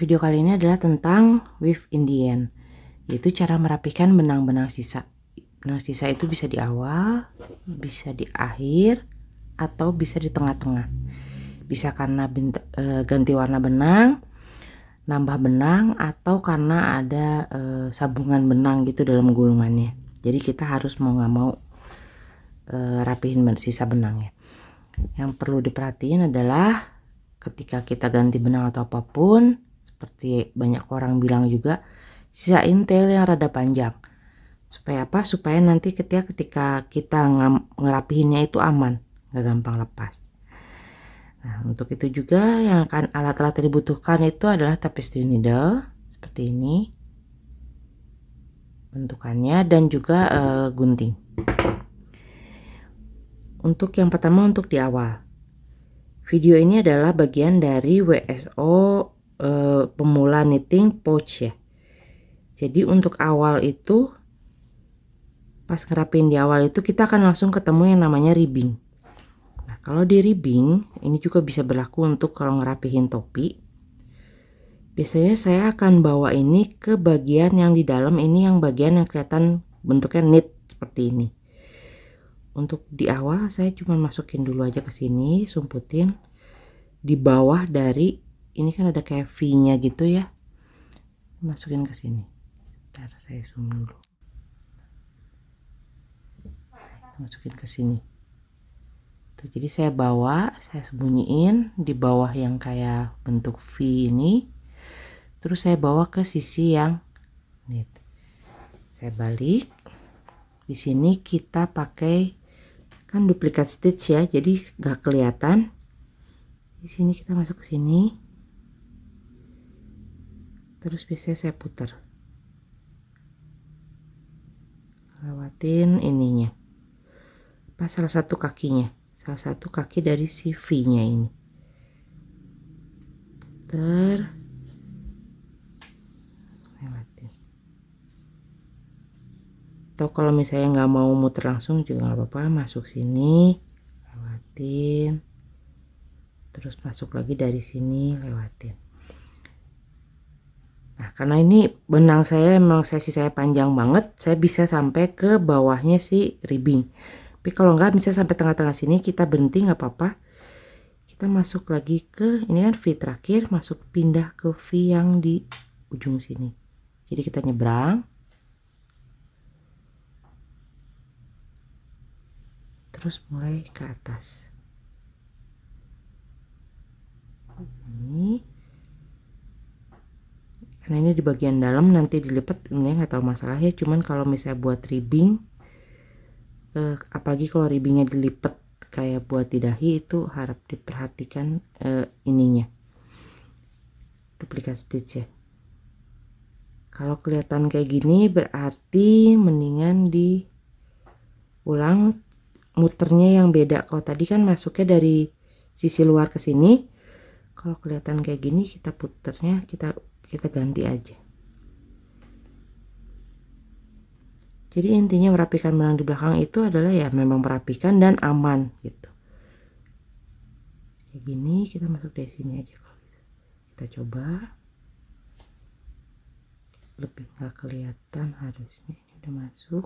Video kali ini adalah tentang weave in the end, yaitu cara merapikan benang-benang sisa. Benang sisa itu bisa di awal, bisa di akhir, atau bisa di tengah-tengah. Bisa karena ganti warna benang, nambah benang, atau karena ada sambungan benang gitu dalam gulungannya. Jadi kita harus mau nggak mau rapihin sisa benangnya. Yang perlu diperhatiin adalah ketika kita ganti benang atau apapun, seperti banyak orang bilang juga, sisain tail yang rada panjang. Supaya apa? Supaya nanti ketika kita ngerapihinnya itu aman, nggak gampang lepas. Nah, untuk itu juga yang akan alat-alat yang dibutuhkan itu adalah tapestry needle seperti ini bentukannya, dan juga gunting. Untuk yang pertama, untuk di awal, video ini adalah bagian dari WSO pemula knitting pouch ya. Jadi untuk awal itu, pas ngerapin di awal itu kita akan langsung ketemu yang namanya ribbing. Nah, kalau di ribbing ini juga bisa berlaku untuk kalau ngerapihin topi. Biasanya saya akan bawa ini ke bagian yang di dalam, ini yang bagian yang kelihatan bentuknya knit seperti ini. Untuk di awal saya cuma masukin dulu aja ke sini, sumputin di bawah dari ini kan ada kayak V-nya gitu ya. Masukin ke sini. Bentar, saya zoom dulu. Masukin ke sini. Tuh, jadi saya bawa, saya sembunyiin di bawah yang kayak bentuk V ini. Terus saya bawa ke sisi yang knit. Saya balik. Di sini kita pakai kan duplikat stitch ya, jadi nggak kelihatan. Di sini kita masuk ke sini. Terus biasanya saya putar. Lewatin ininya. Pas salah satu kakinya. Salah satu kaki dari si V-nya ini. Putar. Lewatin. Atau kalau misalnya nggak mau muter langsung juga nggak apa-apa, masuk sini, lewatin, terus masuk lagi dari sini, lewatin. Nah, karena ini benang saya emang sesi saya panjang banget, saya bisa sampai ke bawahnya si ribbing. Tapi kalau nggak bisa sampai tengah-tengah sini, kita berhenti nggak apa-apa. Kita masuk lagi ke ini kan V terakhir, masuk pindah ke V yang di ujung sini. Jadi kita nyebrang. Terus mulai ke atas. Ini karena ini di bagian dalam, nanti dilipat ini nggak tahu masalah ya, cuman kalau misalnya buat ribbing apalagi kalau ribbingnya dilipat kayak buat di dahi, itu harap diperhatikan ininya duplikat stitch ya. Kalau kelihatan kayak gini berarti mendingan diulang muternya yang beda. Kalau tadi kan masuknya dari sisi luar ke sini, kalau kelihatan kayak gini kita puternya kita ganti aja. Jadi intinya merapikan benang di belakang itu adalah ya memang merapikan dan aman gitu. Kayak gini kita masuk dari sini aja. Kita coba. Lebih nggak kelihatan harusnya, ini udah masuk.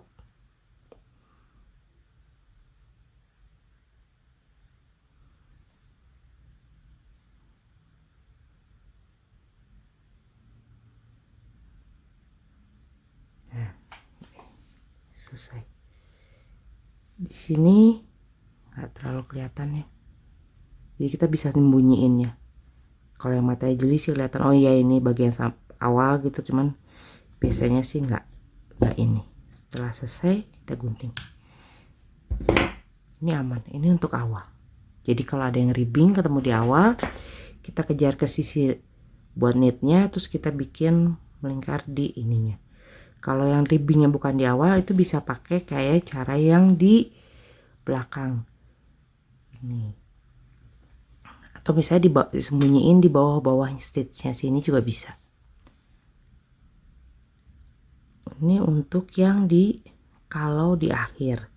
Nah, selesai. Di sini nggak terlalu kelihatan ya, jadi kita bisa sembunyiinnya. Kalau yang matanya jeli sih kelihatan, oh iya ini bagian awal gitu, cuman biasanya sih nggak ini. Setelah selesai kita gunting. Ini aman, ini untuk awal. Jadi kalau ada yang ribbing ketemu di awal, kita kejar ke sisi buat knitnya, terus kita bikin melingkar di ininya. Kalau yang ribbingnya bukan di awal, itu bisa pakai kayak cara yang di belakang ini, atau misalnya disembunyiin di bawah-bawah stitchnya sini juga bisa. Ini untuk yang kalau di akhir,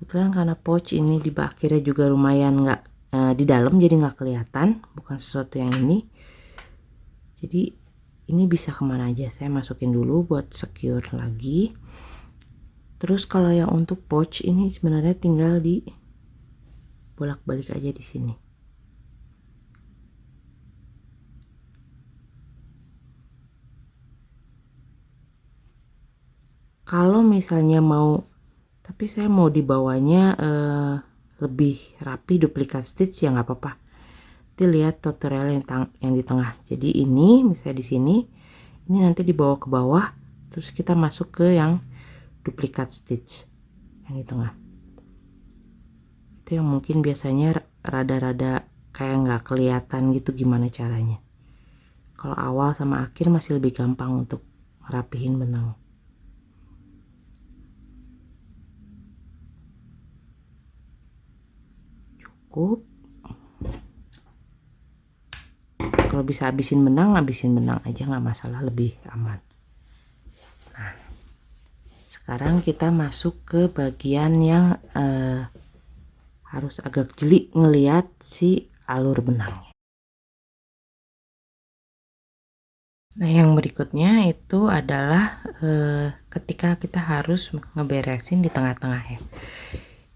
kebetulan karena pouch ini di akhirnya juga lumayan nggak di dalam, jadi nggak kelihatan, bukan sesuatu yang ini. Jadi ini bisa kemana aja, saya masukin dulu buat secure lagi. Terus kalau yang untuk pouch ini sebenarnya tinggal di bolak-balik aja di sini. Kalau misalnya mau, tapi saya mau di bawahnya lebih rapi duplikat stitch ya nggak apa-apa. Nanti lihat tutorial yang di tengah. Jadi ini misalnya di sini, ini nanti dibawa ke bawah, terus kita masuk ke yang duplikat stitch yang di tengah. Itu yang mungkin biasanya rada-rada kayak nggak kelihatan gitu gimana caranya. Kalau awal sama akhir masih lebih gampang untuk rapihin benang. Cukup. Kalau bisa habisin benang aja, nggak masalah, lebih aman. Nah, sekarang kita masuk ke bagian yang harus agak jeli ngelihat si alur benangnya. Nah, yang berikutnya itu adalah ketika kita harus ngeberesin di tengah-tengah ya.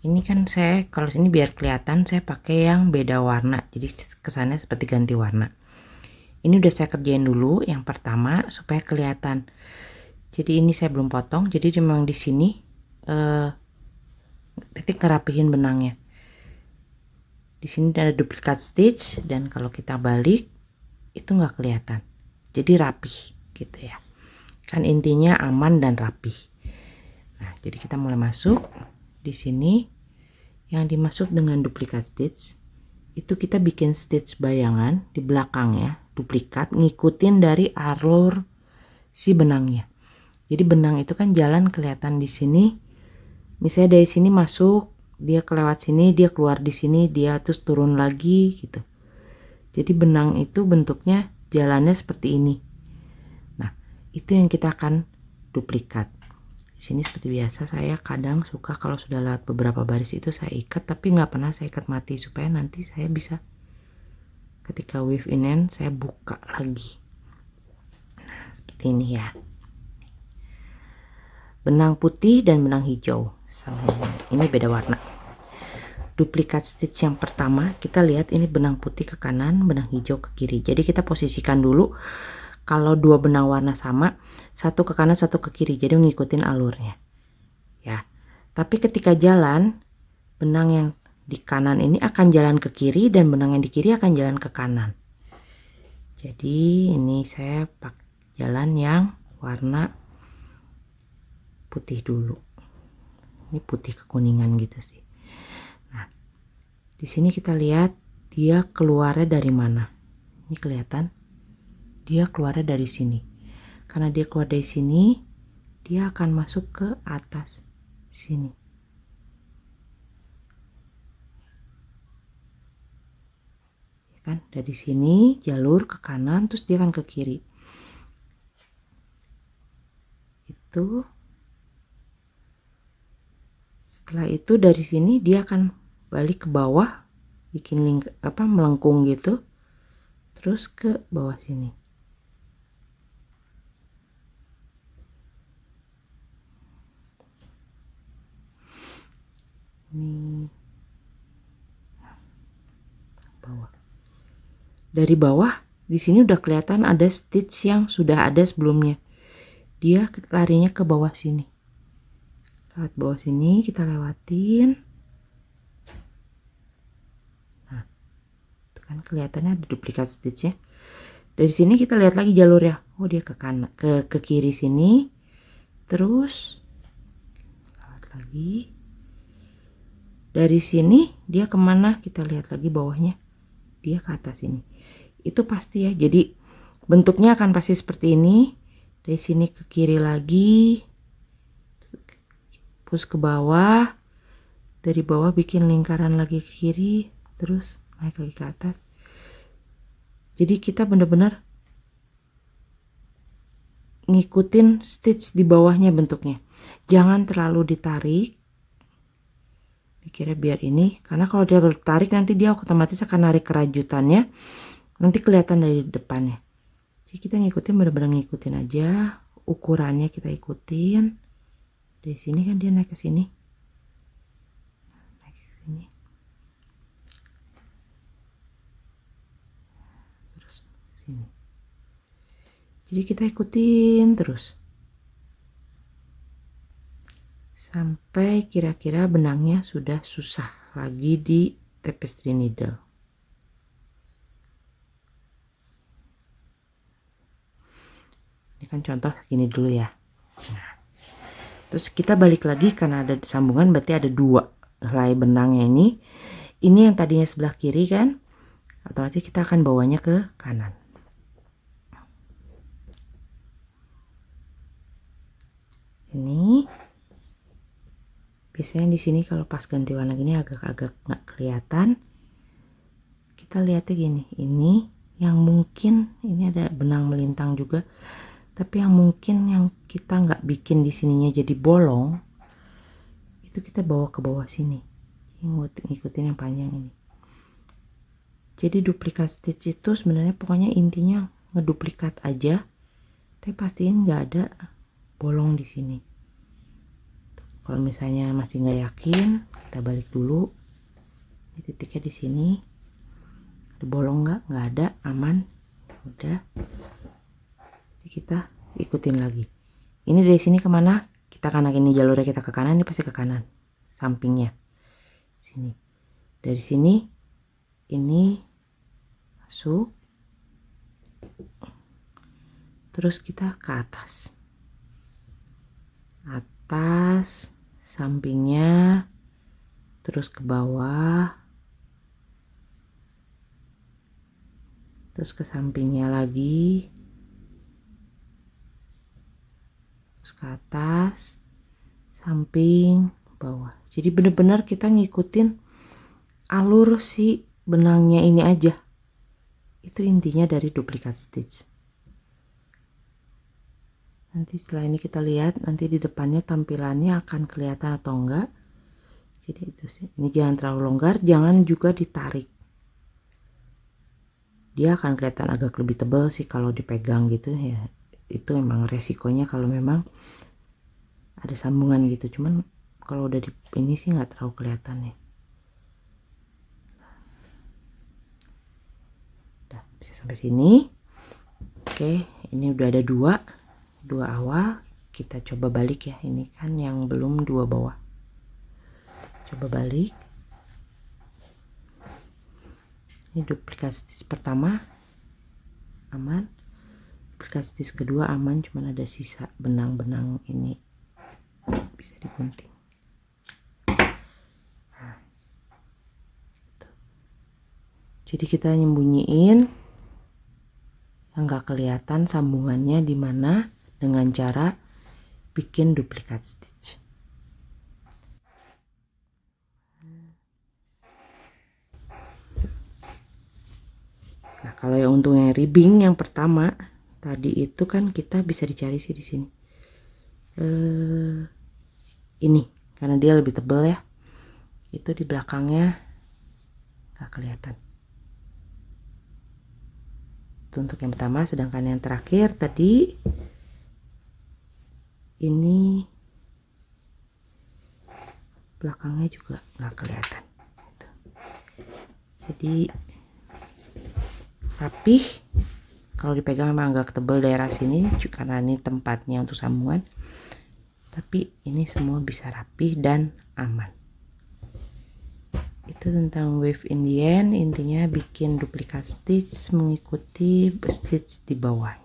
Ini kan saya kalau sini biar kelihatan saya pakai yang beda warna, jadi kesannya seperti ganti warna. Ini udah saya kerjain dulu yang pertama supaya kelihatan. Jadi ini saya belum potong, jadi memang di sini titik ngerapihin benangnya. Di sini ada duplikat stitch dan kalau kita balik itu nggak kelihatan. Jadi rapih gitu ya. Kan intinya aman dan rapih. Nah, jadi kita mulai masuk di sini. Yang dimasuk dengan duplikat stitch itu kita bikin stitch bayangan di belakang ya, duplikat ngikutin dari alur si benangnya. Jadi benang itu kan jalan kelihatan di sini. Misalnya dari sini masuk, dia kelewat sini, dia keluar di sini, dia terus turun lagi gitu. Jadi benang itu bentuknya jalannya seperti ini. Nah, itu yang kita akan duplikat. Di sini seperti biasa saya kadang suka kalau sudah lewat beberapa baris itu saya ikat, tapi nggak pernah saya ikat mati supaya nanti saya bisa ketika weave in end saya buka lagi. Nah, seperti ini ya. Benang putih dan benang hijau sama ini beda warna. Duplikat stitch yang pertama kita lihat ini benang putih ke kanan, benang hijau ke kiri. Jadi kita posisikan dulu kalau dua benang warna sama, satu ke kanan satu ke kiri, jadi ngikutin alurnya ya. Tapi ketika jalan, benang yang di kanan ini akan jalan ke kiri dan benang yang di kiri akan jalan ke kanan. Jadi ini saya pakai jalan yang warna putih dulu. Ini putih kekuningan gitu sih. Nah, di sini kita lihat dia keluarnya dari mana. Ini kelihatan. Dia keluarnya dari sini. Karena dia keluar dari sini, dia akan masuk ke atas sini. Ya kan? Dari sini jalur ke kanan, terus dia akan ke kiri. Itu. Setelah itu dari sini dia akan balik ke bawah, bikin melengkung gitu, terus ke bawah sini. Ini bawah. Dari bawah di sini udah kelihatan ada stitch yang sudah ada sebelumnya. Dia larinya ke bawah sini. Lewat bawah sini kita lewatin. Nah, itu kan kelihatannya ada duplikat stitchnya. Dari sini kita lihat lagi jalurnya. Oh, dia ke kanan, ke kiri sini. Terus lewat lagi. Dari sini dia kemana, kita lihat lagi bawahnya, dia ke atas ini. Itu pasti ya, jadi bentuknya akan pasti seperti ini. Dari sini ke kiri lagi, terus ke bawah, dari bawah bikin lingkaran lagi ke kiri, terus naik lagi ke atas. Jadi kita benar-benar ngikutin stitch di bawahnya bentuknya. Jangan terlalu ditarik. Kira biar ini, karena kalau dia tarik nanti dia otomatis akan narik kerajutannya, nanti kelihatan dari depannya. Jadi kita ngikutin, bener-bener ngikutin aja, ukurannya kita ikutin. Dari sini kan dia naik ke sini, naik ke sini, terus sini. Jadi kita ikutin terus sampai kira-kira benangnya sudah susah lagi di tapestry needle. Ini kan contoh segini dulu ya. Nah, terus kita balik lagi karena ada sambungan, berarti ada 2 helai benangnya ini. Ini yang tadinya sebelah kiri kan, otomatis kita akan bawanya ke kanan. Ini biasanya di sini kalau pas ganti warna gini agak-agak nggak kelihatan. Kita lihatnya gini, ini yang mungkin ini ada benang melintang juga, tapi yang mungkin yang kita nggak bikin di sininya jadi bolong, itu kita bawa ke bawah sini, ngikutin yang panjang ini. Jadi duplikat stitch itu sebenarnya pokoknya intinya ngeduplikat aja, tapi pastiin nggak ada bolong di sini. Kalau misalnya masih nggak yakin, kita balik dulu. Ini titiknya di sini, ada bolong nggak ada, aman. Udah, jadi kita ikutin lagi. Ini dari sini kemana? Kita kanan, ini jalurnya kita ke kanan, ini pasti ke kanan, sampingnya sini. Dari sini ini masuk, terus kita ke atas, sampingnya, terus ke bawah, terus ke sampingnya lagi, terus ke atas, samping, bawah. Jadi bener-bener kita ngikutin alur si benangnya ini aja. Itu intinya dari duplikat stitch. Nanti setelah ini kita lihat nanti di depannya tampilannya akan kelihatan atau enggak. Jadi itu sih, ini jangan terlalu longgar, jangan juga ditarik. Dia akan kelihatan agak lebih tebal sih kalau dipegang gitu ya. Itu memang resikonya kalau memang ada sambungan gitu. Cuman kalau udah di ini sih nggak terlalu kelihatan ya. Udah bisa sampai sini. Oke, ini udah ada dua awal. Kita coba balik ya. Ini kan yang belum 2 bawah. Coba balik. Ini duplikat stitch pertama aman, duplikat stitch kedua aman, cuman ada sisa benang-benang ini bisa digunting. Nah, jadi kita nyembunyiin yang nggak kelihatan sambungannya di mana dengan cara bikin duplikat stitch. Nah, kalau yang untungnya ribbing yang pertama tadi itu kan kita bisa dicari sih di sini. Ini karena dia lebih tebal ya. Itu di belakangnya nggak kelihatan. Itu untuk yang pertama, sedangkan yang terakhir tadi ini belakangnya juga nggak kelihatan. Jadi rapih, kalau dipegang memang agak tebal daerah sini karena ini tempatnya untuk sambungan, tapi ini semua bisa rapih dan aman. Itu tentang Wave Indian, intinya bikin duplikat stitch mengikuti stitch di bawah.